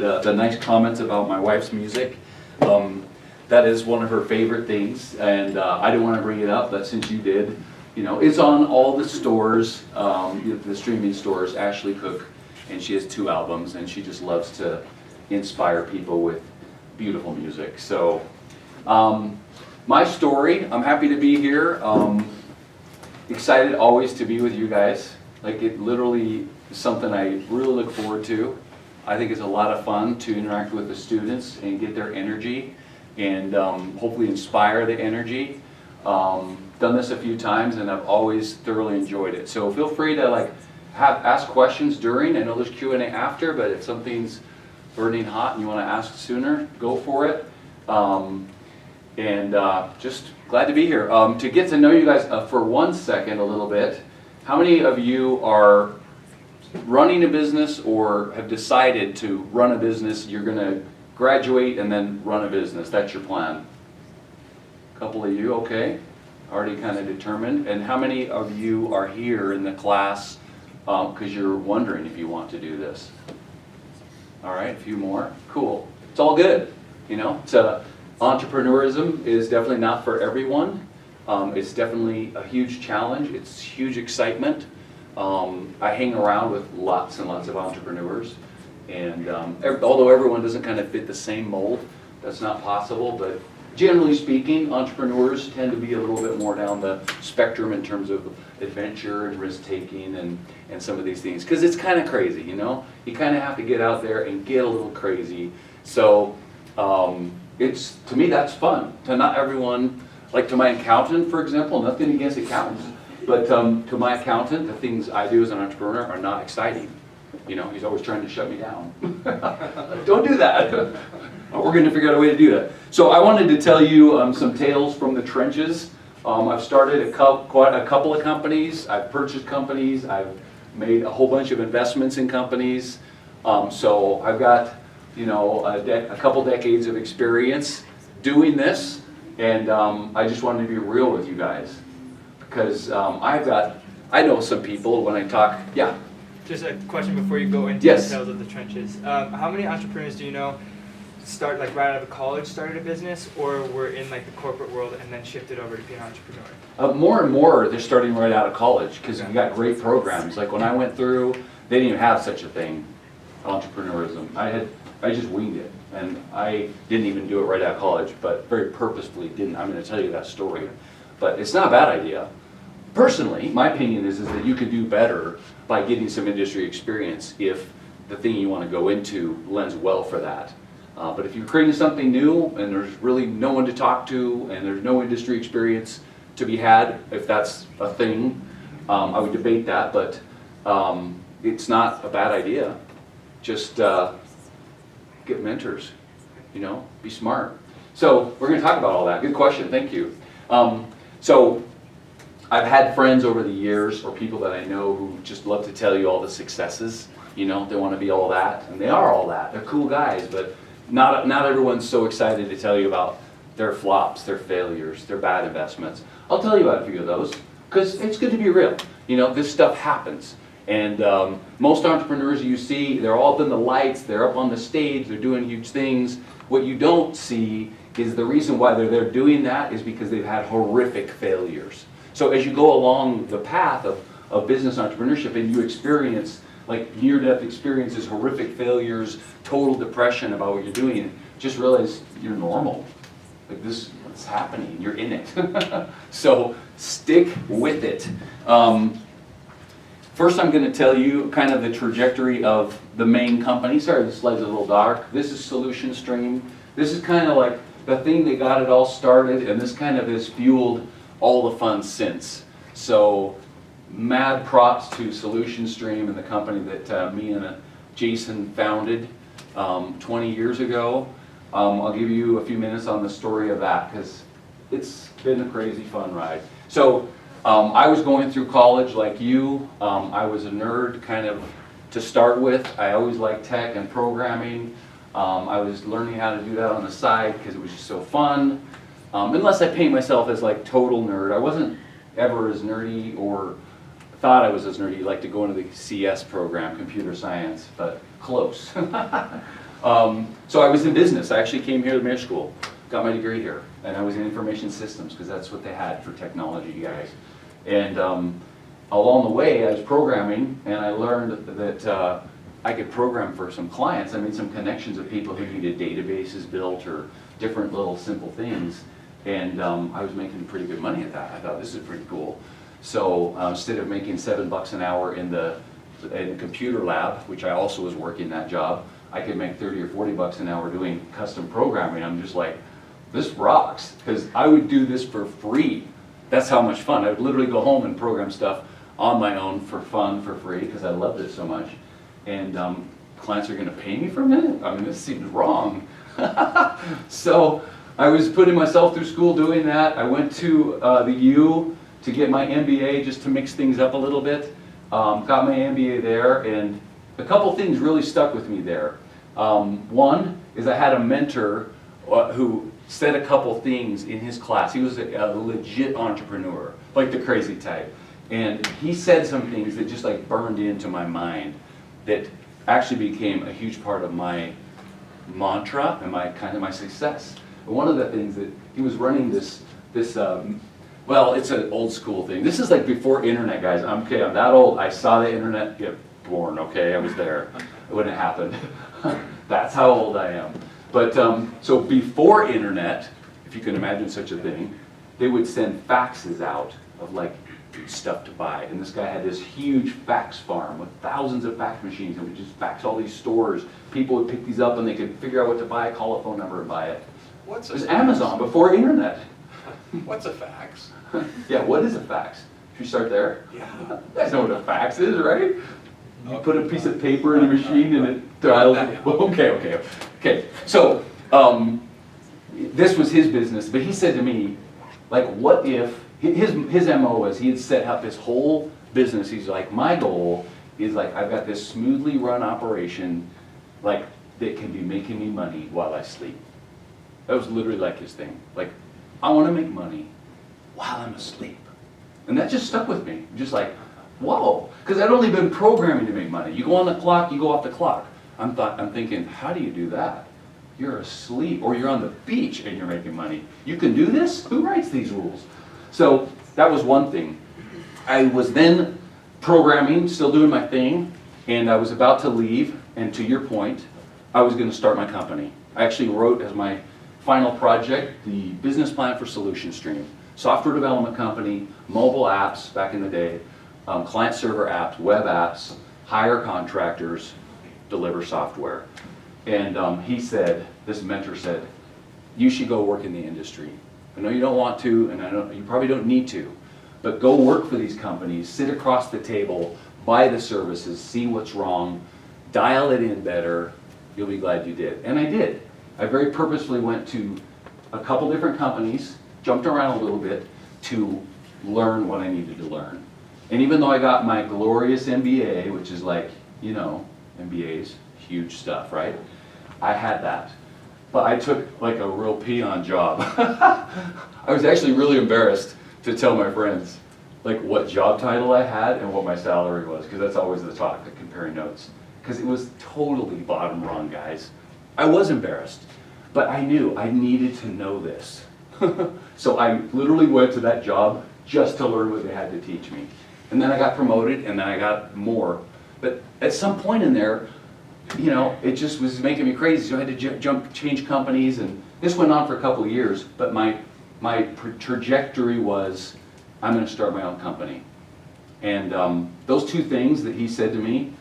and the nice comments about my wife's music. That is one of her favorite things, and I didn't want to bring it up, but since you did, you know, it's on all the stores, the streaming stores. Ashley Cook, and she has 2 albums, and she just loves to inspire people with beautiful music. So, my story, I'm happy to be here. Excited always to be with you guys. Like, it literally is something I really look forward to. I think it's a lot of fun to interact with the students and get their energy and hopefully inspire the energy. Done this a few times and I've always thoroughly enjoyed it. So feel free to ask questions during. I know there's Q&A after, but if something's burning hot and you want to ask sooner, go for it. Just glad to be here. To get to know you guys for 1 second a little bit, how many of you are running a business or have decided to run a business? You're going to graduate and then run a business. That's your plan. A couple of you, okay. Already kind of determined. And how many of you are here in the class because you're wondering if you want to do this? All right, a few more. Cool. It's all good. You know, entrepreneurism is definitely not for everyone. It's definitely a huge challenge. It's huge excitement. I hang around with lots and lots of entrepreneurs. And although everyone doesn't kind of fit the same mold, that's not possible, but generally speaking, entrepreneurs tend to be a little bit more down the spectrum in terms of adventure and risk-taking and some of these things, because it's kind of crazy, you know? You kind of have to get out there and get a little crazy. So to me, that's fun. To not everyone, like to my accountant, for example, nothing against accountants, but to my accountant, the things I do as an entrepreneur are not exciting. You know, he's always trying to shut me down. Don't do that. We're going to figure out a way to do that. So I wanted to tell you some tales from the trenches. I've started quite a couple of companies. I've purchased companies. I've made a whole bunch of investments in companies. So I've got, you know, a couple decades of experience doing this, and I just wanted to be real with you guys because I know some people when I talk. Yeah. Just a question before you go into Yes. the details of the trenches. How many entrepreneurs do you know start right out of college, started a business, or were in the corporate world and then shifted over to be an entrepreneur? More and more, they're starting right out of college because we got great programs. Like when I went through, they didn't even have such a thing, entrepreneurism. I just winged it, and I didn't even do it right out of college, but very purposefully didn't. I'm going to tell you that story, but it's not a bad idea. Personally, my opinion is that you could do better by getting some industry experience if the thing you want to go into lends well for that. But if you're creating something new and there's really no one to talk to and there's no industry experience to be had, if that's a thing, I would debate that, but it's not a bad idea. Just get mentors, you know, be smart. So we're going to talk about all that. Good question, thank you. So I've had friends over the years or people that I know who just love to tell you all the successes. You know, they want to be all that, and they are all that. They're cool guys, but not everyone's so excited to tell you about their flops, their failures, their bad investments. I'll tell you about a few of those because it's good to be real. You know, this stuff happens. And most entrepreneurs you see, they're all up in the lights, they're up on the stage, they're doing huge things. What you don't see is the reason why they're there doing that is because they've had horrific failures. So as you go along the path of business entrepreneurship and you experience like near-death experiences, horrific failures, total depression about what you're doing, just realize you're normal. Like this, what's happening, you're in it. So stick with it. First I'm going to tell you kind of the trajectory of the main company. Sorry, the slide's a little dark. This is Solution Stream. This is kind of like the thing that got it all started, and this kind of has fueled all the fun since. So mad props to Solution Stream and the company that me and Jason founded 20 years ago. I'll give you a few minutes on the story of that because it's been a crazy fun ride. So I was going through college like you. I was a nerd kind of to start with. I always liked tech and programming. I was learning how to do that on the side because it was just so fun. Unless I paint myself as like total nerd. I wasn't ever as nerdy or thought I was as nerdy like to go into the CS program, computer science, but close. So I was in business. I actually came here to Marriott School, got my degree here, and I was in information systems because that's what they had for technology guys. And along the way, I was programming, and I learned that I could program for some clients. I made some connections with people who needed databases built or different little simple things, and I was making pretty good money at that. I thought, this is pretty cool. So instead of making $7 an hour in the computer lab, which I also was working that job, I could make 30 or 40 bucks an hour doing custom programming. I'm just like, this rocks, because I would do this for free. That's how much fun. I would literally go home and program stuff on my own for fun, for free, because I loved it so much. And clients are going to pay me for a minute? I mean, this seems wrong. So I was putting myself through school doing that. I went to the U to get my MBA just to mix things up a little bit. Got my MBA there, and a couple things really stuck with me there. One is I had a mentor who said a couple things in his class. He was a legit entrepreneur, like the crazy type. And he said some things that just like burned into my mind that actually became a huge part of my mantra and my success. And one of the things that he was running this well, it's an old school thing. This is like before internet, guys. I'm that old. I saw the internet get born, okay? I was there when it happened. That's how old I am. But so before internet, if you can imagine such a thing, they would send faxes out of like stuff to buy. And this guy had this huge fax farm with thousands of fax machines and would just fax all these stores. People would pick these up and they could figure out what to buy, call a phone number and buy it. It was Amazon before internet. What's a fax? Yeah, what is a fax? Should we start there? Yeah. You guys know what a fax is, right? You put a piece of paper in a machine and it dials. Okay. So this was his business, but he said to me, like, what if his MO was he had set up his whole business. He's like, my goal is like I've got this smoothly run operation, like that can be making me money while I sleep. That was literally like his thing. Like, I want to make money while I'm asleep. And that just stuck with me. Just like, whoa. Because I'd only been programming to make money. You go on the clock, you go off the clock. I'm thinking, how do you do that? You're asleep, or you're on the beach and you're making money. You can do this? Who writes these rules? So that was one thing. I was then programming, still doing my thing, and I was about to leave, and to your point, I was going to start my company. I actually wrote as my final project the business plan for Solution Stream. Software development company, mobile apps back in the day, client server apps, web apps, hire contractors, deliver software. And he said, this mentor said, you should go work in the industry. I know you don't want to, and I know you probably don't need to, but go work for these companies, sit across the table, buy the services, see what's wrong, dial it in better, you'll be glad you did. And I did. I very purposefully went to a couple different companies, jumped around a little bit to learn what I needed to learn. And even though I got my glorious MBA, which is like, you know, MBAs, huge stuff, right? I had that. But I took like a real peon job. I was actually really embarrassed to tell my friends like what job title I had and what my salary was, because that's always the talk, like comparing notes. Because it was totally bottom rung, guys. I was embarrassed, but I knew I needed to know this. So I literally went to that job just to learn what they had to teach me. And then I got promoted, and then I got more. But at some point in there, you know, it just was making me crazy. So I had to change companies, and this went on for a couple of years. But my trajectory was, I'm going to start my own company. And those two things that he said to me,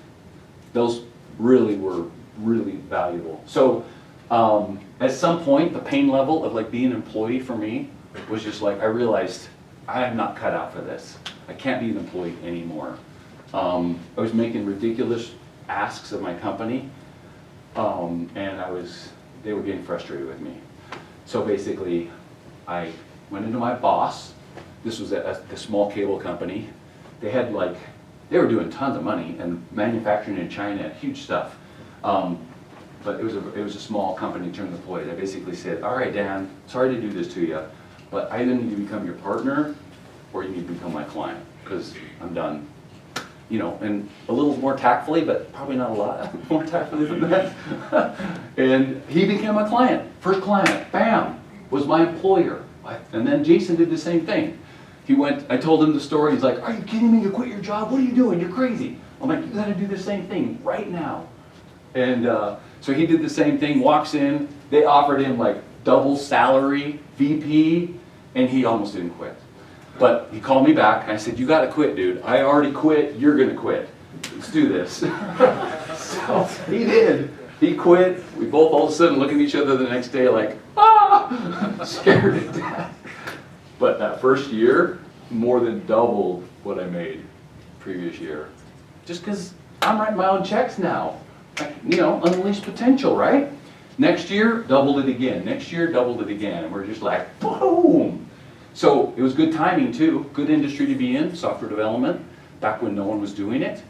those really were really valuable. So at some point, the pain level of like being an employee for me was just like, I realized I am not cut out for this. I can't be an employee anymore. I was making ridiculous asks of my company, and they were getting frustrated with me. So basically, I went into my boss. This was at the small cable company. They were doing tons of money and manufacturing in China, huge stuff. But it was a small company in terms of employees. I basically said, all right, Dan, sorry to do this to you, but I either need to become your partner or you need to become my client, because I'm done. you know, and a little more tactfully, but probably not a lot more tactfully than that. And he became a client. First client, bam, was my employer. And then Jason did the same thing. He went, I told him the story, he's like, are you kidding me? You quit your job? What are you doing? You're crazy. I'm like, you gotta do the same thing right now. And so he did the same thing, walks in, they offered him like double salary, VP, and he almost didn't quit. But he called me back, and I said, you gotta quit, dude. I already quit, you're gonna quit. Let's do this. So he did. He quit. We both all of a sudden look at each other the next day like, scared to death. But that first year, more than doubled what I made previous year. Just because I'm writing my own checks now. You know, unleash potential, right? Next year, doubled it again. Next year, doubled it again. And we're just like, boom! So it was good timing too. Good industry to be in, software development, back when no one was doing it.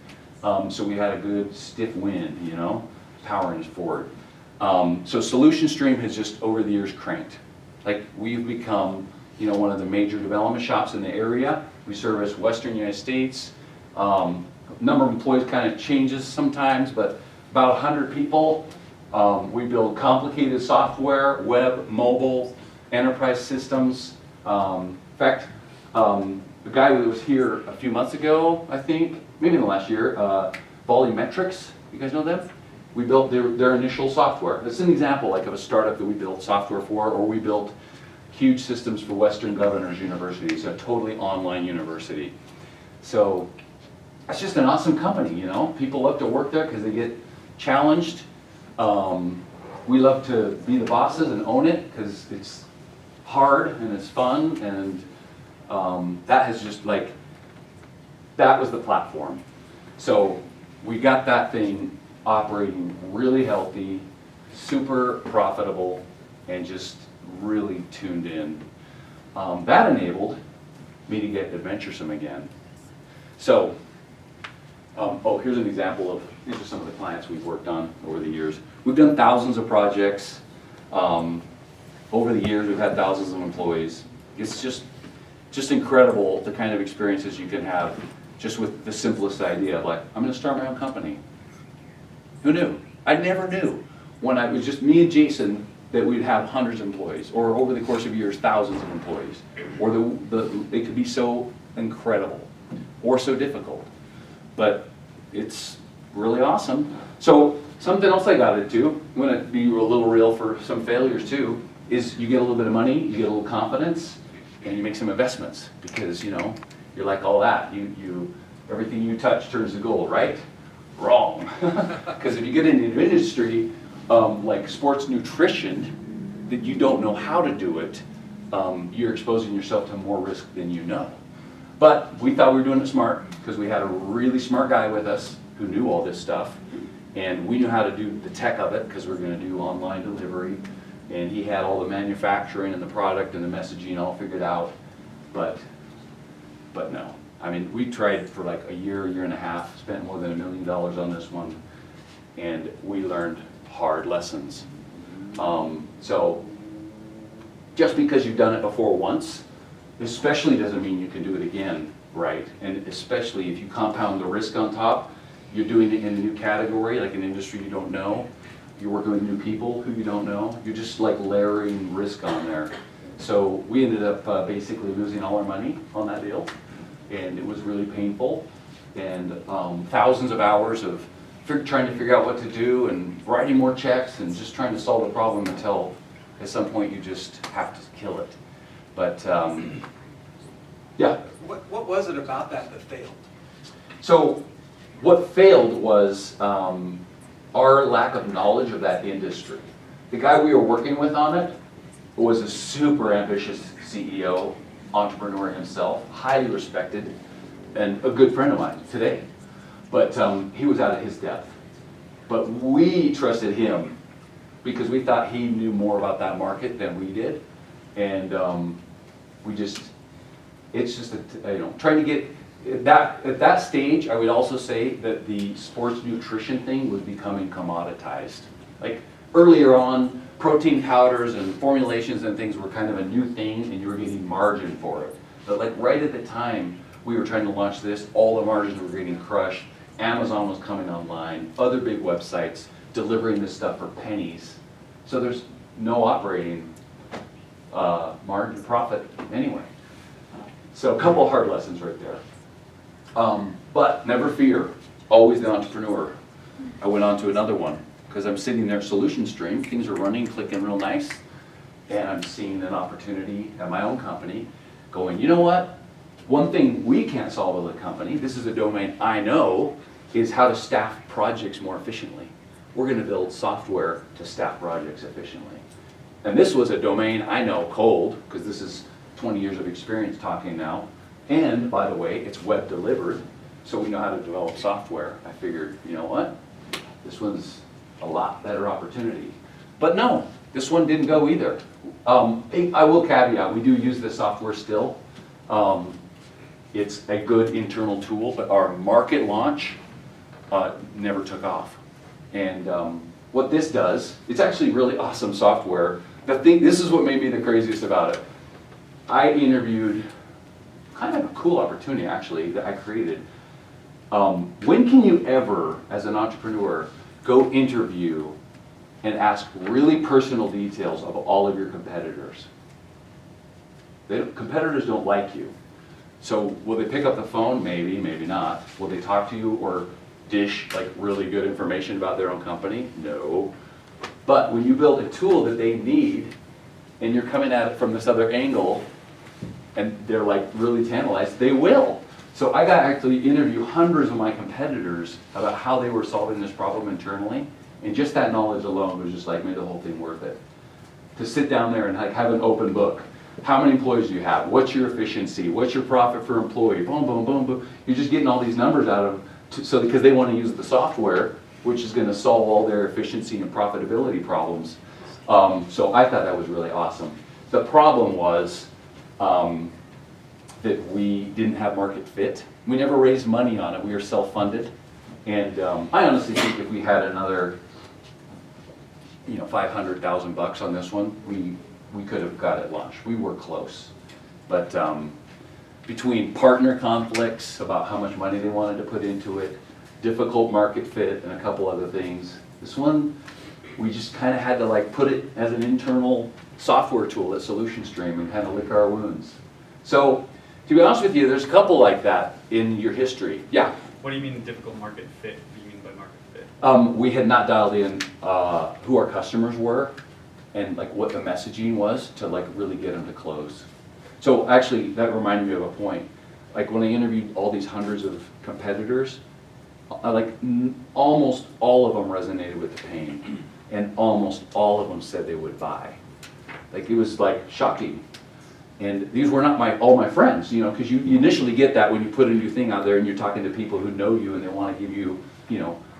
So we had a good stiff wind, you know, powering us forward. So Solution Stream has just over the years cranked. Like we've become, you know, one of the major development shops in the area. We service Western United States. Number of employees kind of changes sometimes, but about 100 people. We build complicated software, web, mobile, enterprise systems. In fact, the guy who was here a few months ago, I think, maybe in the last year, Volumetrics, you guys know them? We built their initial software. That's an example like of a startup that we built software for, or we built huge systems for Western Governors University. It's a totally online university. So it's just an awesome company, you know? People love to work there because they get challenged. We love to be the bosses and own it because it's hard and it's fun, and that has just like, that was the platform. So we got that thing operating really healthy, super profitable, and just really tuned in. That enabled me to get adventuresome again. So, here's an example of, these are some of the clients we've worked on over the years. We've done thousands of projects. Over the years, we've had thousands of employees. It's just incredible the kind of experiences you can have just with the simplest idea of like, I'm gonna start my own company. Who knew? I never knew when it was just me and Jason that we'd have hundreds of employees, or over the course of years, thousands of employees. Or it could be so incredible or so difficult. But it's really awesome. So something else I got into, I'm gonna be a little real for some failures too, is you get a little bit of money, you get a little confidence, and you make some investments because, you know, you're like all that. Everything you touch turns to gold, right? Wrong. Because if you get into an industry like sports nutrition, that you don't know how to do it, you're exposing yourself to more risk than you know. But we thought we were doing it smart because we had a really smart guy with us who knew all this stuff, and we knew how to do the tech of it because we're going to do online delivery, and he had all the manufacturing and the product and the messaging all figured out. But no. I mean, we tried for like a year and a half, spent more than $1 million on this one, and we learned hard lessons. So just because you've done it before once, especially doesn't mean you can do it again, right? And especially if you compound the risk on top, you're doing it in a new category, like an industry you don't know. You're working with new people who you don't know. You're just like layering risk on there. So we ended up basically losing all our money on that deal, and it was really painful. And thousands of hours of trying to figure out what to do and writing more checks and just trying to solve the problem until at some point you just have to kill it. But yeah. What was it about that failed? So what failed was our lack of knowledge of that industry. The guy we were working with on it was a super ambitious CEO, entrepreneur himself, highly respected, and a good friend of mine today. But he was out of his depth. But we trusted him because we thought he knew more about that market than we did. And it's just, trying to get, at that stage, I would also say that the sports nutrition thing was becoming commoditized. Like earlier on, protein powders and formulations and things were kind of a new thing, and you were getting margin for it. But like right at the time we were trying to launch this, all the margins were getting crushed. Amazon was coming online, other big websites delivering this stuff for pennies. So there's no operating margin profit anyway. So a couple of hard lessons right there. But never fear, always the entrepreneur. I went on to another one because I'm sitting there solution stream, things are running, clicking real nice, and I'm seeing an opportunity at my own company going, you know what? One thing we can't solve as a company, this is a domain I know, is how to staff projects more efficiently. We're going to build software to staff projects efficiently. And this was a domain I know cold, because this is 20 years of experience talking now. And by the way, it's web delivered, so we know how to develop software. I figured, you know what? This one's a lot better opportunity. But no, this one didn't go either. I will caveat, we do use this software still. It's a good internal tool, but our market launch never took off. And what this does, it's actually really awesome software. This is what made me the craziest about it. I interviewed, kind of a cool opportunity actually that I created. When can you ever, as an entrepreneur, go interview and ask really personal details of all of your competitors? Competitors don't like you. So will they pick up the phone? Maybe, maybe not. Will they talk to you or dish like really good information about their own company? No. But when you build a tool that they need and you're coming at it from this other angle and they're like really tantalized, they will. So I got to actually interview hundreds of my competitors about how they were solving this problem internally, and just that knowledge alone was just like made the whole thing worth it. To sit down there and like have an open book. How many employees do you have? What's your efficiency? What's your profit per employee? Boom, boom, boom, boom. You're just getting all these numbers out of, because they want to use the software, which is going to solve all their efficiency and profitability problems. So I thought that was really awesome. The problem was that we didn't have market fit. We never raised money on it. We were self-funded. And I honestly think if we had another, $500,000 on this one, we could have got it launched. We were close. But between partner conflicts about how much money they wanted to put into it, difficult market fit, and a couple other things, this one, we just kind of had to like put it as an internal software tool at SolutionStream and kind of lick our wounds. So, to be honest with you, there's a couple like that in your history. Yeah? What do you mean difficult market fit? What do you mean by market fit? We had not dialed in who our customers were and like what the messaging was to like really get them to close. So actually, that reminded me of a point. Like when I interviewed all these hundreds of competitors, almost all of them resonated with the pain, and almost all of them said they would buy. Like it was like shocking. And these were not all my friends, because you initially get that when you put a new thing out there and you're talking to people who know you and they want to give you,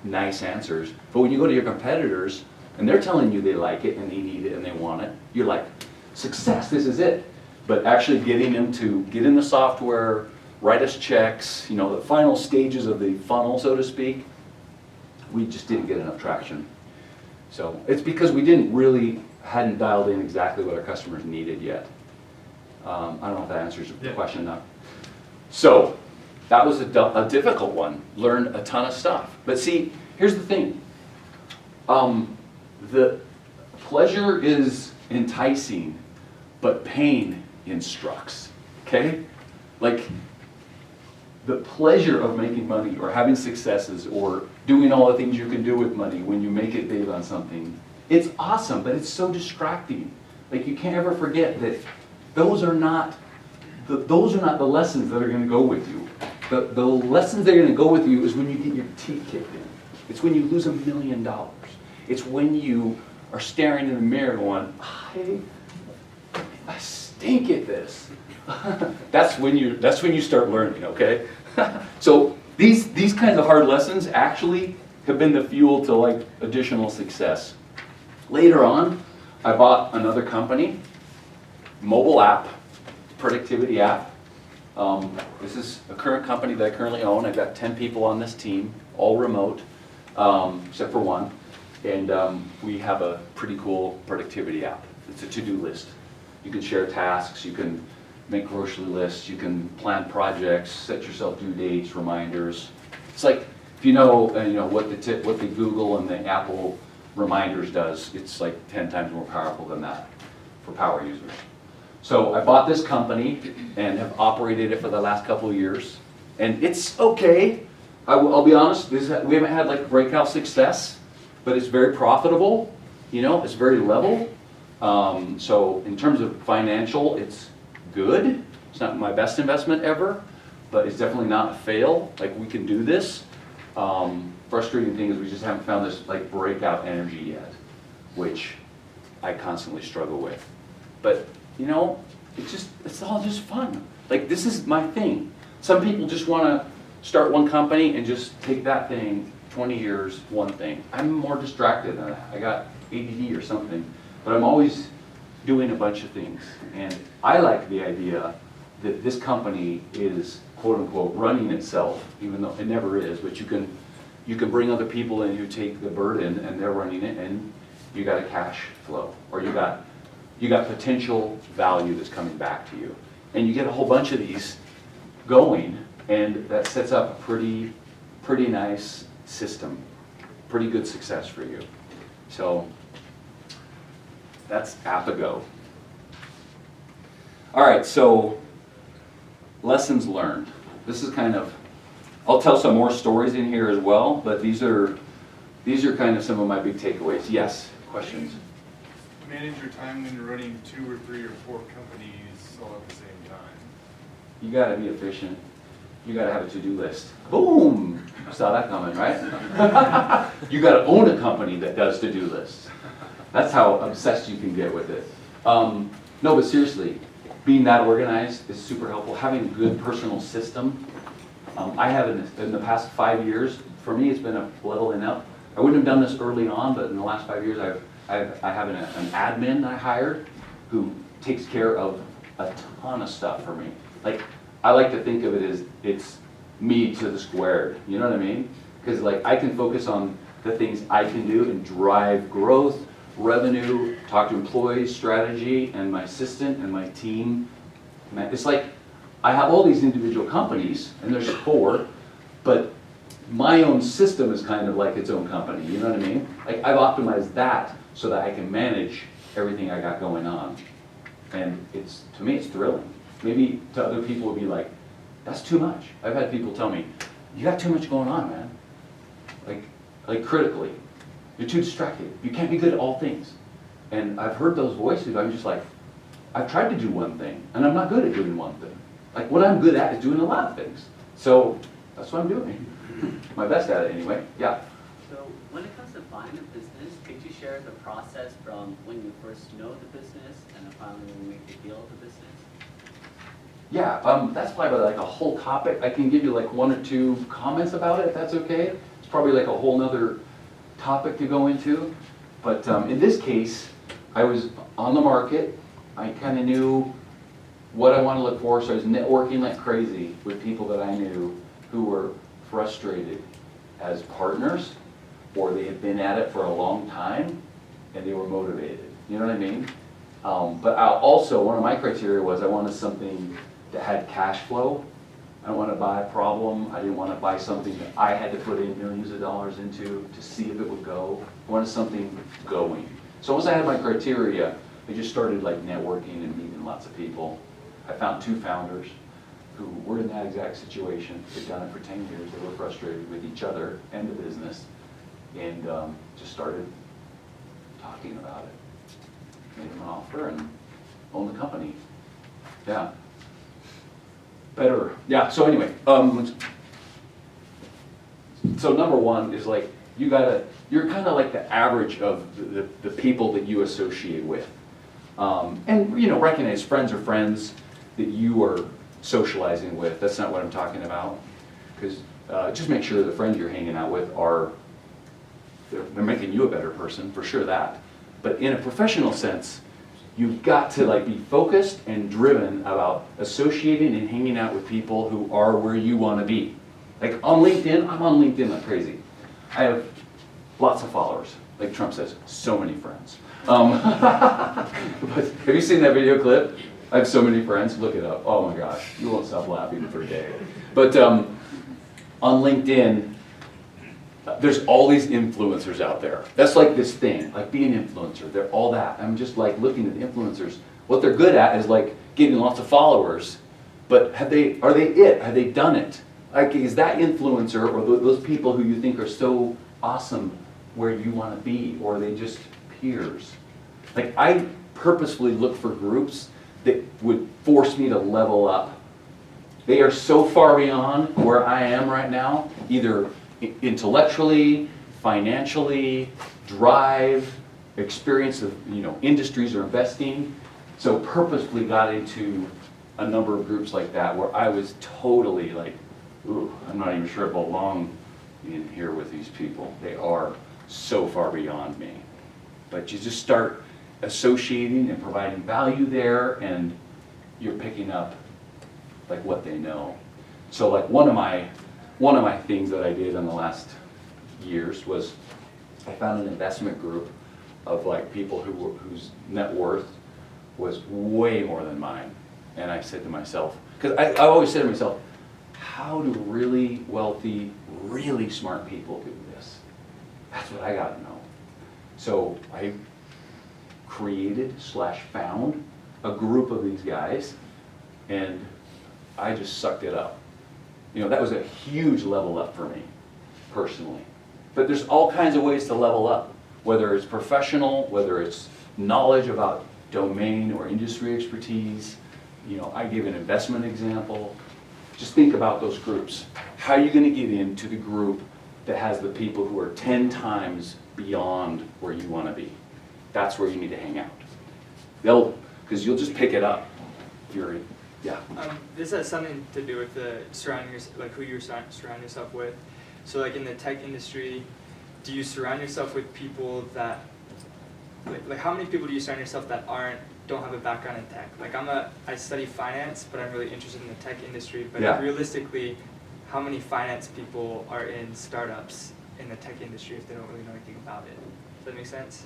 nice answers. But when you go to your competitors and they're telling you they like it and they need it and they want it, you're like, success, this is it. But actually getting them to get in the software, write us checks, the final stages of the funnel, so to speak, we just didn't get enough traction. So it's because we hadn't dialed in exactly what our customers needed yet. I don't know if that answers the question enough. So that was a difficult one. Learned a ton of stuff. But see, here's the thing. The pleasure is enticing, but pain instructs. Okay? Like the pleasure of making money or having successes or doing all the things you can do with money when you make it big on something, it's awesome, but it's so distracting. Like you can't ever forget that those are not the lessons that are going to go with you. The lessons that are going to go with you is when you get your teeth kicked in. It's when you lose $1 million. It's when you are staring in the mirror going, I stink at this. That's when you start learning, okay? So these kinds of hard lessons actually have been the fuel to like additional success. Later on, I bought another company, mobile app, productivity app. This is a current company that I currently own. I've got 10 people on this team, all remote, except for one. And we have a pretty cool productivity app. It's a to-do list. You can share tasks, you can make grocery lists, you can plan projects, set yourself due dates, reminders. It's like, if you know what the Google and the Apple reminders does, it's like 10 times more powerful than that for power users. So I bought this company and have operated it for the last couple of years, and it's okay. I'll be honest, we haven't had like breakout success, but it's very profitable, it's very level. So in terms of financial, it's good. It's not my best investment ever, but it's definitely not a fail. Like, we can do this. Frustrating thing is we just haven't found this like breakout energy yet, which I constantly struggle with. But it's all just fun. Like, this is my thing. Some people just want to start one company and just take that thing 20 years, one thing. I'm more distracted than that. I got ADD or something, but I'm always doing a bunch of things. And I like the idea that this company is, quote unquote, running itself, even though it never is, but you can bring other people in who take the burden and they're running it, and you got a cash flow, or you got potential value that's coming back to you. And you get a whole bunch of these going, and that sets up a pretty nice system, pretty good success for you. So that's Apago. All right, so lessons learned. This is kind of, I'll tell some more stories in here as well, but these are kind of some of my big takeaways. Yes, questions? Manage your time when you're running 2 or 3 or 4 companies all at the same time. You gotta be efficient. You gotta have a to-do list. Boom! Saw that coming, right? You gotta own a company that does to-do lists. That's how obsessed you can get with it. No, but seriously, being that organized is super helpful. Having a good personal system. I have in the past 5 years, for me it's been a leveling up. I wouldn't have done this early on, but in the last 5 years I have an admin I hired who takes care of a ton of stuff for me. Like, I like to think of it as it's me to the squared, you know what I mean? Because like, I can focus on the things I can do and drive growth, revenue, talk to employees, strategy, and my assistant and my team. It's like, I have all these individual companies, and there's 4, but my own system is kind of like its own company, you know what I mean? Like, I've optimized that so that I can manage everything I got going on. And to me, it's thrilling. Maybe to other people would be like, that's too much. I've had people tell me, you got too much going on, man. Like critically. You're too distracted. You can't be good at all things. And I've heard those voices. I'm just like, I've tried to do one thing, and I'm not good at doing one thing. Like, what I'm good at is doing a lot of things. So that's what I'm doing. My best at it anyway. Yeah. So when it comes to buying a business, could you share the process from when you first know the business and then finally when you make the deal of the business? Yeah, that's probably like a whole topic. I can give you like 1 or 2 comments about it, if that's okay. It's probably like a whole nother topic to go into. But in this case, I was on the market. I kind of knew what I wanted to look for, so I was networking like crazy with people that I knew who were frustrated as partners, or they had been at it for a long time, and they were motivated. You know what I mean? But also, one of my criteria was I wanted something that had cash flow. I don't want to buy a problem. I didn't want to buy something that I had to put in millions of dollars into to see if it would go. I wanted something going. So once I had my criteria, I just started like networking and meeting lots of people. I found 2 founders who were in that exact situation. They'd done it for 10 years. They were frustrated with each other and the business, and just started talking about it. Made them an offer and owned the company. Yeah. Better. Yeah, so anyway, so number 1 is like, you're kind of like the average of the people that you associate with. And recognize friends are friends that you are socializing with. That's not what I'm talking about. Because just make sure the friends you're hanging out with they're making you a better person, for sure that. But in a professional sense, you've got to like be focused and driven about associating and hanging out with people who are where you want to be. Like on LinkedIn, I'm on LinkedIn like crazy. I have lots of followers. Like Trump says, so many friends. But have you seen that video clip? I have so many friends, look it up. Oh my gosh, you won't stop laughing for a day. But on LinkedIn, there's all these influencers out there. That's like this thing, like be an influencer. They're all that. I'm just like looking at the influencers. What they're good at is like getting lots of followers. But are they it? Have they done it? Like, is that influencer or those people who you think are so awesome where you want to be, or are they just peers? Like, I purposefully look for groups that would force me to level up. They are so far beyond where I am right now, either intellectually, financially, drive, experience of industries or investing. So purposefully got into a number of groups like that where I was totally like, ooh, I'm not even sure I belong in here with these people. They are so far beyond me. But you just start associating and providing value there, and you're picking up like what they know. So like one of my things that I did in the last years was I found an investment group of like people whose net worth was way more than mine. And I said to myself, because I always say to myself, how do really wealthy, really smart people do this? That's what I gotta know. So I created/found a group of these guys, and I just sucked it up. That was a huge level up for me, personally. But there's all kinds of ways to level up, whether it's professional, whether it's knowledge about domain or industry expertise. I gave an investment example. Just think about those groups. How are you going to get into the group that has the people who are 10 times beyond where you want to be? That's where you need to hang out. Because you'll just pick it up. Yeah. This has something to do with who you surround yourself with. So like in the tech industry, do you surround yourself with people that, like how many people do you surround yourself that don't have a background in tech? Like I study finance, but I'm really interested in the tech industry. But Yeah. realistically, how many finance people are in startups in the tech industry if they don't really know anything about it? Does that make sense?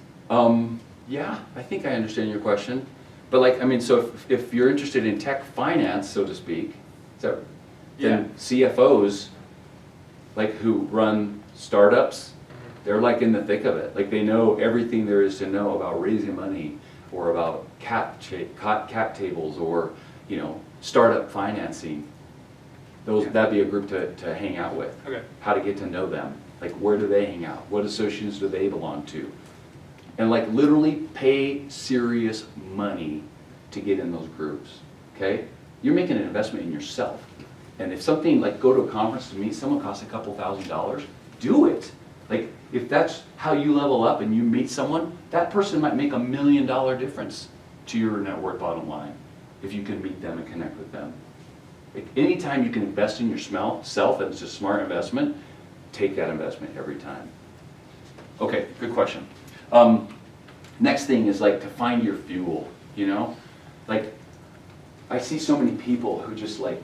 Yeah, I think I understand your question. But so if you're interested in tech finance, so to speak, then CFOs, like who run startups, they're like in the thick of it. Like they know everything there is to know about raising money or about cap tables or, startup financing. That'd be a group to hang out with. Okay. How to get to know them. Like where do they hang out? What associations do they belong to? And like literally pay serious money to get in those groups, okay? You're making an investment in yourself. And if something like go to a conference to meet someone costs a couple $1,000s, do it. Like if that's how you level up and you meet someone, that person might make $1 million difference to your net worth bottom line if you can meet them and connect with them. Like anytime you can invest in yourself, and it's a smart investment, take that investment every time. Okay, good question. Next thing is like to find your fuel, Like I see so many people who just like,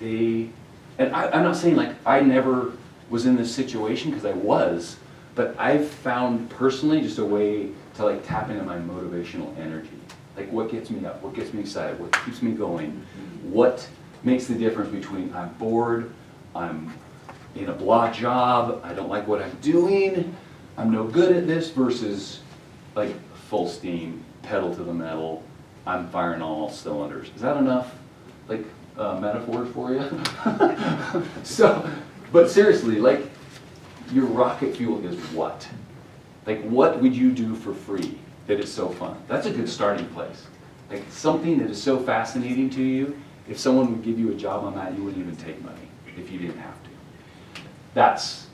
and I'm not saying like I never was in this situation because I was, but I've found personally just a way to like tap into my motivational energy. Like what gets me up, what gets me excited, what keeps me going, what makes the difference between I'm bored, I'm in a blah job, I don't like what I'm doing, I'm no good at this, versus like full steam, pedal to the metal, I'm firing on all cylinders. Is that enough like metaphors for you? But seriously, like your rocket fuel is what? Like what would you do for free that is so fun? That's a good starting place. Like something that is so fascinating to you, if someone would give you a job on that, you wouldn't even take money if you didn't have to. That's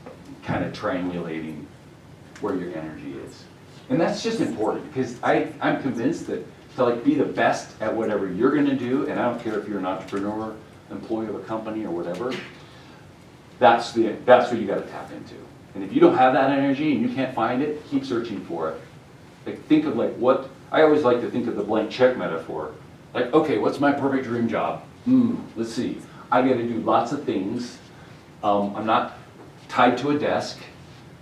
kind of triangulating where your energy is. And that's just important because I'm convinced that to like be the best at whatever you're going to do, and I don't care if you're an entrepreneur, employee of a company or whatever, that's what you got to tap into. And if you don't have that energy and you can't find it, keep searching for it. Like think of like what, I always like to think of the blank check metaphor. Like, okay, what's my perfect dream job? Let's see. I got to do lots of things. I'm not tied to a desk.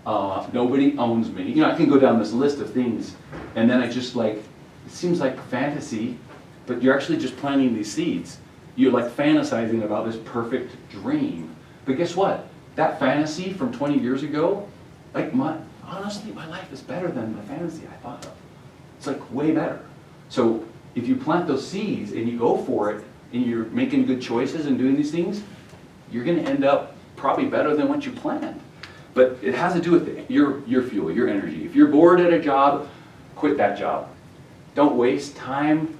Nobody owns me. I can go down this list of things, and then I just like, it seems like fantasy, but you're actually just planting these seeds. You're like fantasizing about this perfect dream. But guess what? That fantasy from 20 years ago, like honestly, my life is better than the fantasy I thought of. It's like way better. So if you plant those seeds and you go for it and you're making good choices and doing these things, you're gonna end up probably better than what you planned. But it has to do with your fuel, your energy. If you're bored at a job, quit that job. Don't waste time.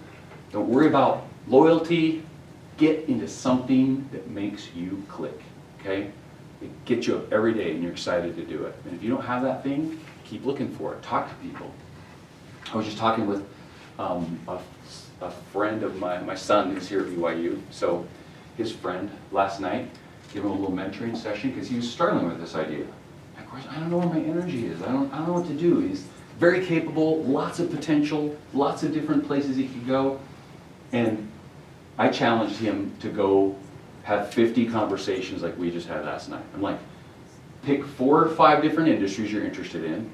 Don't worry about loyalty. Get into something that makes you click, okay? It gets you up every day and you're excited to do it. And if you don't have that thing, keep looking for it. Talk to people. I was just talking with a friend of my son who's here at BYU. So his friend last night gave him a little mentoring session because he was struggling with this idea. Of course, I don't know where my energy is. I don't know what to do. He's very capable, lots of potential, lots of different places he could go. And I challenged him to go have 50 conversations like we just had last night. I'm like, pick 4 or 5 different industries you're interested in.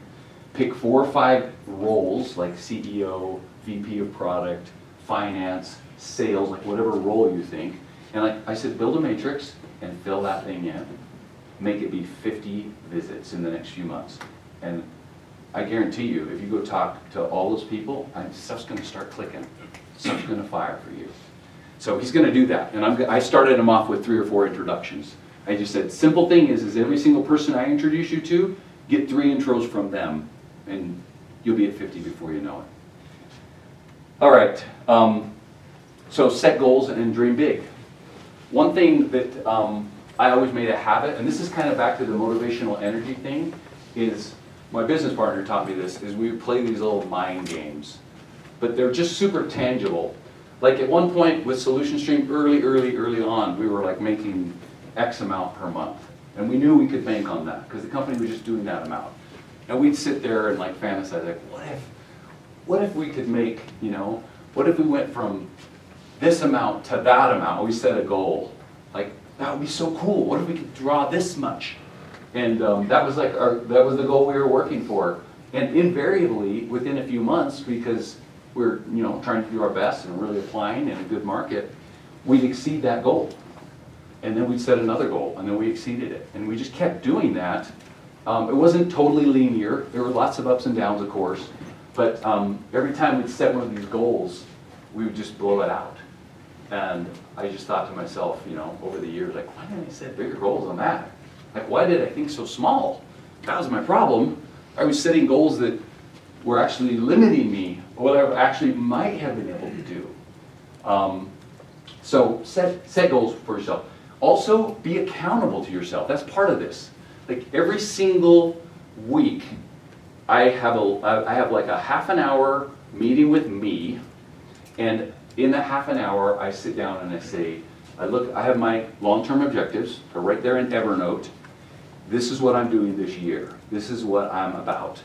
Pick 4 or 5 roles like CEO, VP of product, finance, sales, like whatever role you think. And like I said, build a matrix and fill that thing in. Make it be 50 visits in the next few months. And I guarantee you, if you go talk to all those people, stuff's gonna start clicking. Stuff's gonna fire for you. So he's gonna do that. And I started him off with 3 or 4 introductions. I just said, simple thing is every single person I introduce you to, get 3 intros from them, and you'll be at 50 before you know it. All right, so set goals and dream big. One thing that I always made a habit, and this is kind of back to the motivational energy thing, is my business partner taught me this, is we would play these little mind games. But they're just super tangible. Like at one point with Solution Stream, early on, we were like making X amount per month. And we knew we could bank on that because the company was just doing that amount. And we'd sit there and like fantasize, like, what if we could make, what if we went from this amount to that amount? We set a goal. Like, that would be so cool. What if we could draw this much? And that was like that was the goal we were working for. And invariably, within a few months, because we're trying to do our best and really applying in a good market, we'd exceed that goal. And then we'd set another goal, and then we exceeded it. And we just kept doing that. It wasn't totally linear. There were lots of ups and downs, of course. But every time we'd set one of these goals, we would just blow it out. And I just thought to myself, over the years, like, why didn't I set bigger goals than that? Like, why did I think so small? That was my problem. I was setting goals that were actually limiting me, or what I actually might have been able to do. So set goals for yourself. Also, be accountable to yourself. That's part of this. Like every single week, I have like a half an hour meeting with me, and in that half an hour, I sit down and I say, I have my long-term objectives, they're right there in Evernote. This is what I'm doing this year. This is what I'm about.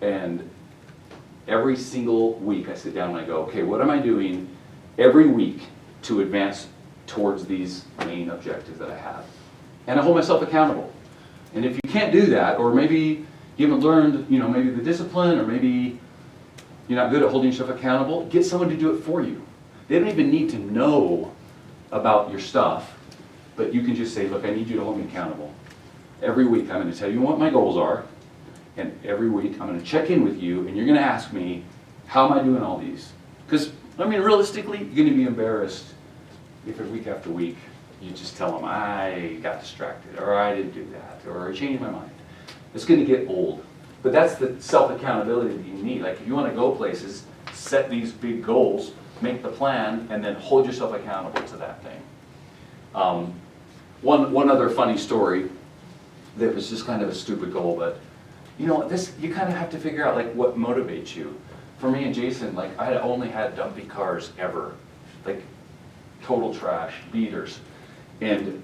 And every single week I sit down and I go, okay, what am I doing every week to advance towards these main objectives that I have? And I hold myself accountable. And if you can't do that, or maybe you haven't learned, maybe the discipline, or maybe you're not good at holding yourself accountable, get someone to do it for you. They don't even need to know about your stuff, but you can just say, look, I need you to hold me accountable. Every week I'm going to tell you what my goals are, and every week I'm going to check in with you, and you're going to ask me, how am I doing all these? Because, realistically, you're going to be embarrassed if week after week you just tell them, I got distracted, or I didn't do that, or I changed my mind. It's going to get old. But that's the self-accountability that you need. Like if you want to go places, set these big goals, make the plan, and then hold yourself accountable to that thing. One other funny story that was just kind of a stupid goal, but this you kind of have to figure out like what motivates you. For me and Jason, like I only had dumpy cars ever, like total trash, beaters. And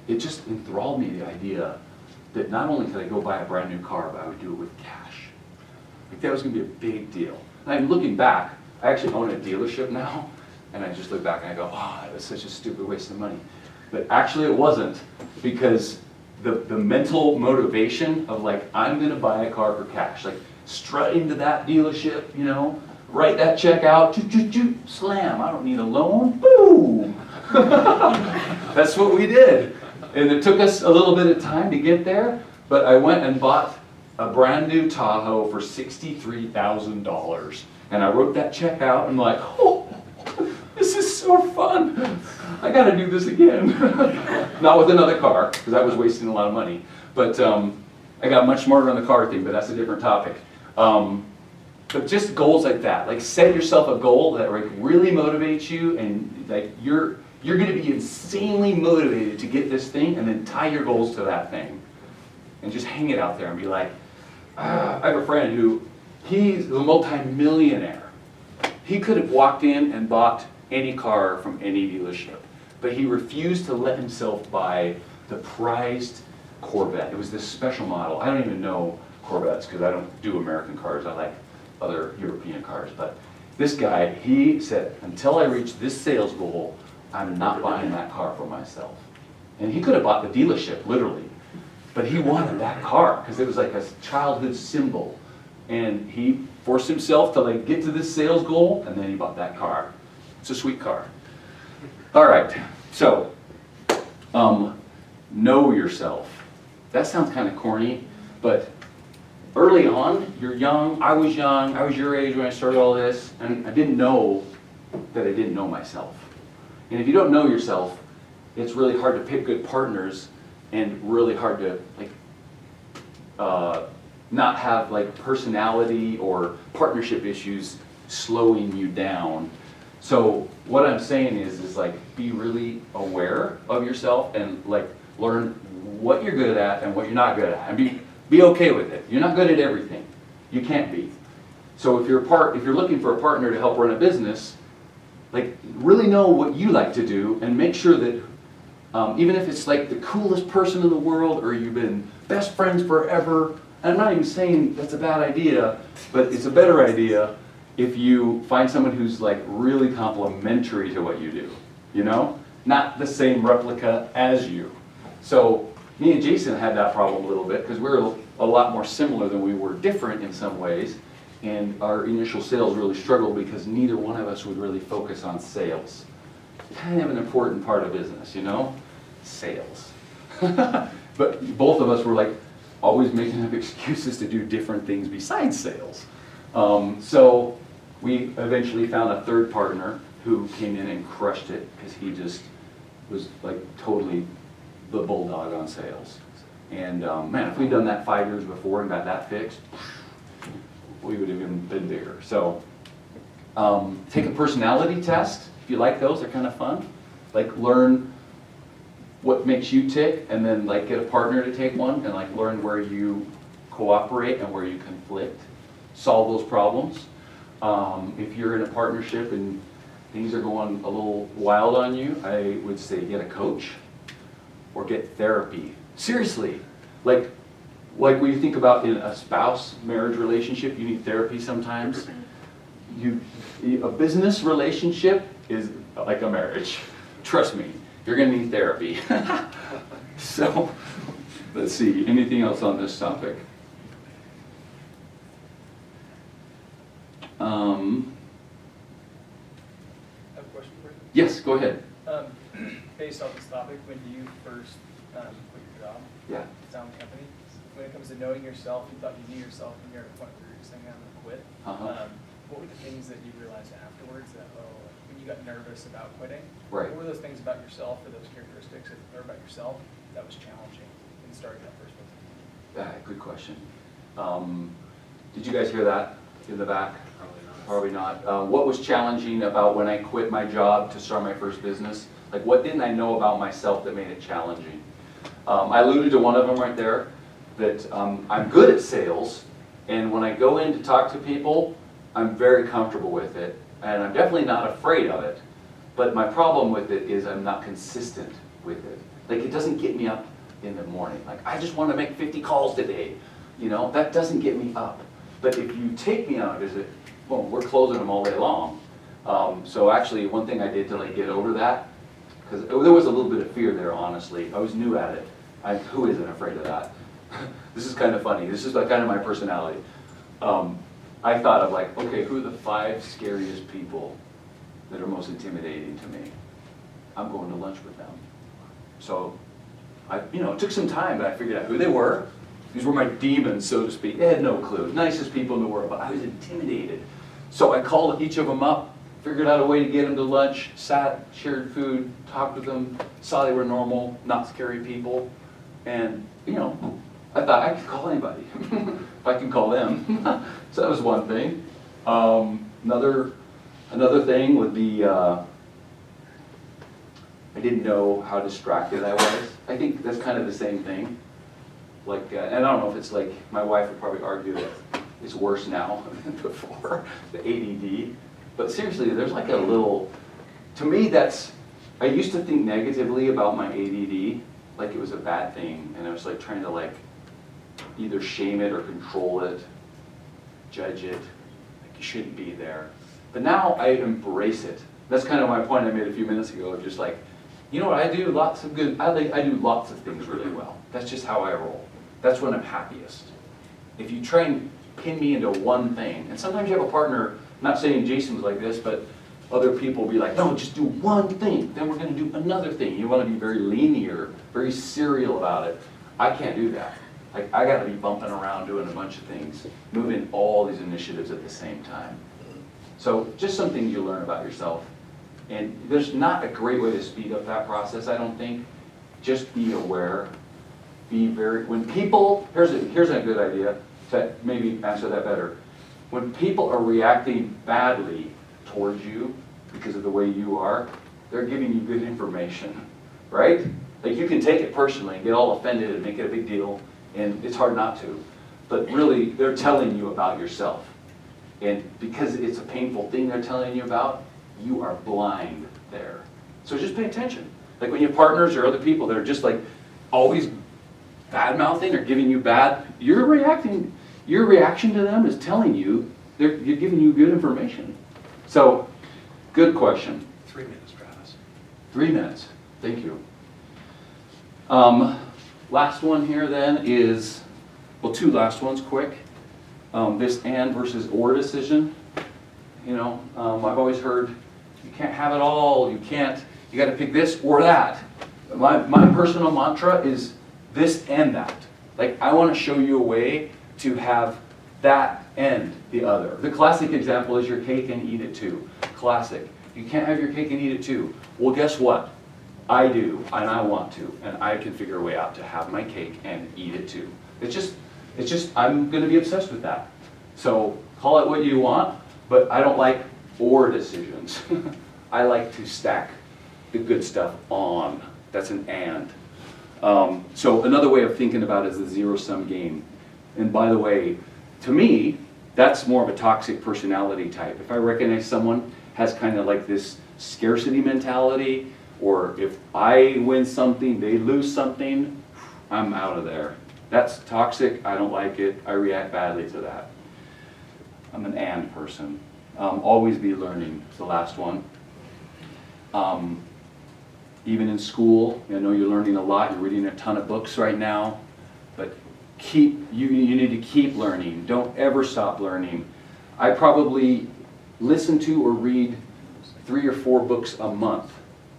it just enthralled me, the idea that not only could I go buy a brand new car, but I would do it with cash. Like that was gonna be a big deal. And I'm looking back, I actually own a dealership now, and I just look back and I go, oh, that was such a stupid waste of money. But actually it wasn't, because the mental motivation of like, I'm gonna buy a car for cash, like strut into that dealership, write that check out, slam, I don't need a loan, boom. That's what we did. And it took us a little bit of time to get there, but I went and bought a brand new Tahoe for $63,000. And I wrote that check out and I'm like, oh, this is so fun. I gotta do this again. Not with another car, because I was wasting a lot of money. But I got much smarter on the car thing, but that's a different topic. But just goals like that, like set yourself a goal that like really motivates you, and like you're gonna be insanely motivated to get this thing, and then tie your goals to that thing. And just hang it out there and be like, I have a friend who, he's a multi-millionaire. He could have walked in and bought any car from any dealership, but he refused to let himself buy the prized Corvette. It was this special model. I don't even know Corvettes because I don't do American cars. I like other European cars. But this guy, he said, until I reach this sales goal, I'm not buying that car for myself. And he could have bought the dealership, literally. But he wanted that car because it was like a childhood symbol. And he forced himself to like get to this sales goal, and then he bought that car. It's a sweet car. All right, so know yourself. That sounds kind of corny, but early on, you're young, I was your age when I started all this, and I didn't know that I didn't know myself. And if you don't know yourself, it's really hard to pick good partners and really hard to like not have like personality or partnership issues slowing you down. So what I'm saying is like be really aware of yourself and like learn what you're good at and what you're not good at, and be okay with it. You're not good at everything. You can't be. So if you're looking for a partner to help run a business, like really know what you like to do and make sure that even if it's like the coolest person in the world or you've been best friends forever, and I'm not even saying that's a bad idea, but it's a better idea if you find someone who's like really complementary to what you do, you know? Not the same replica as you. So me and Jason had that problem a little bit because we were a lot more similar than we were different in some ways. And our initial sales really struggled because neither one of us would really focus on sales. Kind of an important part of business, you know? Sales. But both of us were like always making up excuses to do different things besides sales. So we eventually found a third partner who came in and crushed it because he just was like totally the bulldog on sales. And man, if we'd done that 5 years before and got that fixed, we would have even been bigger. So take a personality test. If you like those, they're kind of fun. Like learn what makes you tick, and then like get a partner to take one and like learn where you cooperate and where you conflict. Solve those problems. If you're in a partnership and things are going a little wild on you, I would say get a coach or get therapy. Seriously, like when you think about in a spouse marriage relationship, you need therapy sometimes. A business relationship is like a marriage. Trust me, you're gonna need therapy. So, let's see, anything else on this topic? I have a question for you. Yes, go ahead. Based off this topic, when do you first quit your job? Yeah. Sound company. When it comes to knowing yourself, you thought you knew yourself, and you're at a point where you're just saying, I'm gonna quit. What were the things that you realized afterwards that, when you got nervous about quitting? Right. What were those things about yourself or those characteristics or about yourself that was challenging in starting that first business? Good question. Did you guys hear that in the back? Probably not. What was challenging about when I quit my job to start my first business? Like what didn't I know about myself that made it challenging? I alluded to one of them right there, that I'm good at sales, and when I go in to talk to people, I'm very comfortable with it, and I'm definitely not afraid of it. But my problem with it is I'm not consistent with it. Like it doesn't get me up in the morning. Like I just want to make 50 calls today. You know, that doesn't get me up. But if you take me out, well, we're closing them all day long. So actually one thing I did to like get over that, because there was a little bit of fear there, honestly. I was new at it. Who isn't afraid of that? This is kind of funny. This is like kind of my personality. I thought of like, okay, who are the 5 scariest people that are most intimidating to me? I'm going to lunch with them. So it took some time, but I figured out who they were. These were my demons, so to speak. They had no clue. Nicest people in the world, but I was intimidated. So I called each of them up, figured out a way to get them to lunch, sat, shared food, talked with them, saw they were normal, not scary people. And, I thought I could call anybody if I can call them. So that was one thing. Another thing would be, I didn't know how distracted I was. I think that's kind of the same thing. Like, and I don't know if it's like, my wife would probably argue that it's worse now than before, the ADD. But seriously, there's like a little, to me I used to think negatively about my ADD, like it was a bad thing. And I was like trying to like either shame it or control it, judge it, like you shouldn't be there. But now I embrace it. That's kind of my point I made a few minutes ago, of just like, you know what, I do lots of good, I do lots of things really well. That's just how I roll. That's when I'm happiest. If you try and pin me into one thing, and sometimes you have a partner, I'm not saying Jason was like this, but other people will be like, no, just do one thing, then we're going to do another thing. You want to be very linear, very serial about it. I can't do that. Like, I got to be bumping around doing a bunch of things, moving all these initiatives at the same time. So just some things you learn about yourself. And there's not a great way to speed up that process, I don't think. Just be aware. When people, here's a good idea to maybe answer that better. When people are reacting badly towards you because of the way you are, they're giving you good information, right? Like, you can take it personally and get all offended and make it a big deal, and it's hard not to. But really, they're telling you about yourself. And because it's a painful thing they're telling you about, you are blind there. So just pay attention. Like when you have partners or other people that are just like always bad-mouthing or giving you bad, your reaction to them is telling you, you're giving you good information. So, good question. 3 minutes, Travis. 3 minutes, thank you. Last one here then is, well, 2 last ones, quick. This and versus or decision. I've always heard you can't have it all, you got to pick this or that. My personal mantra is this and that. Like, I want to show you a way to have that and the other. The classic example is your cake and eat it too. Classic. You can't have your cake and eat it too. Well, guess what? I do, and I want to, and I can figure a way out to have my cake and eat it too. It's just, I'm going to be obsessed with that. So call it what you want, but I don't like or decisions. I like to stack the good stuff on. That's an and. So another way of thinking about it is the zero-sum game. And by the way, to me, that's more of a toxic personality type. If I recognize someone has kind of like this scarcity mentality, or if I win something, they lose something, I'm out of there. That's toxic, I don't like it, I react badly to that. I'm an and person. Always be learning, is the last one. Even in school, I know you're learning a lot, you're reading a ton of books right now, but you need to keep learning. Don't ever stop learning. I probably listen to or read 3 or 4 books a month.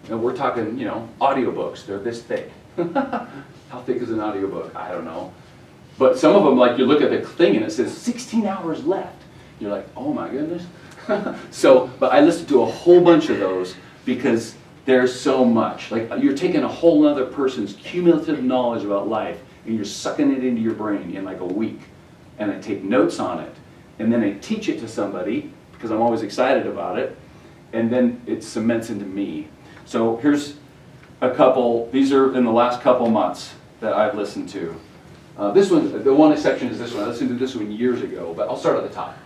And we're talking, audiobooks, they're this thick. How thick is an audiobook? I don't know. But some of them, like, you look at the thing and it says 16 hours left. You're like, oh my goodness. But I listen to a whole bunch of those because there's so much. Like, you're taking a whole other person's cumulative knowledge about life and you're sucking it into your brain in like a week. And I take notes on it. And then I teach it to somebody because I'm always excited about it. And then it cements into me. So here's a couple, these are in the last couple months that I've listened to. This one, the one section is this one. I listened to this one years ago, but I'll start at the top.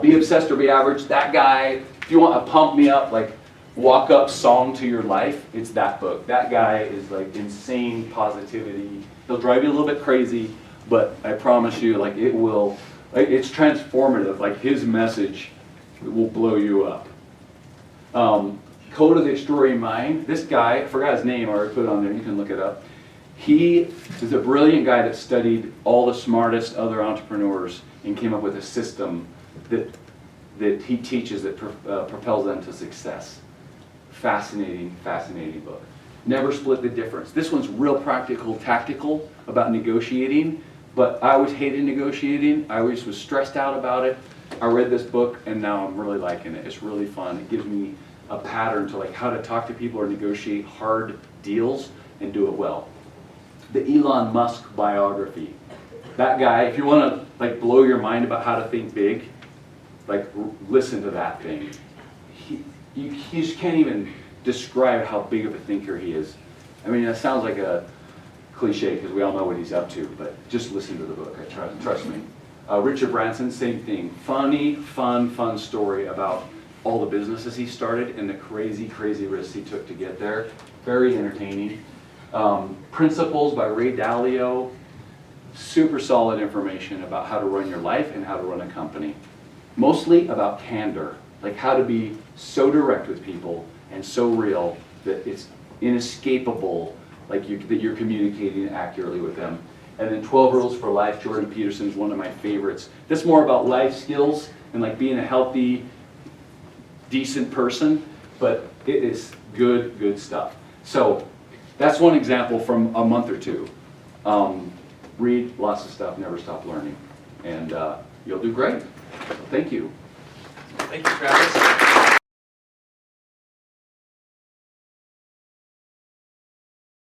Be Obsessed or Be Average, that guy. If you want a pump me up, like walk up song to your life, it's that book. That guy is like insane positivity. He'll drive you a little bit crazy, but I promise you, like it's transformative. Like his message will blow you up. Code of the Extraordinary Mind. This guy, I forgot his name, I already put it on there, you can look it up. He is a brilliant guy that studied all the smartest other entrepreneurs and came up with a system that he teaches that propels them to success. Fascinating, fascinating book. Never Split the Difference. This one's real practical, tactical about negotiating, but I always hated negotiating. I always was stressed out about it. I read this book and now I'm really liking it. It's really fun. It gives me a pattern to like how to talk to people or negotiate hard deals and do it well. The Elon Musk biography. That guy, if you want to like blow your mind about how to think big, like listen to that thing. You just can't even describe how big of a thinker he is. I mean, that sounds like a cliche because we all know what he's up to, but just listen to the book. Trust me. Richard Branson, same thing. Funny, fun story about all the businesses he started and the crazy risks he took to get there. Very entertaining. Principles by Ray Dalio. Super solid information about how to run your life and how to run a company. Mostly about candor, like how to be so direct with people and so real that it's inescapable, like that you're communicating accurately with them. And then 12 Rules for Life, Jordan Peterson's one of my favorites. That's more about life skills and like being a healthy, decent person, but it is good stuff. So that's one example from a month or two. Read lots of stuff, never stop learning, and you'll do great. So thank you. Thank you, Travis.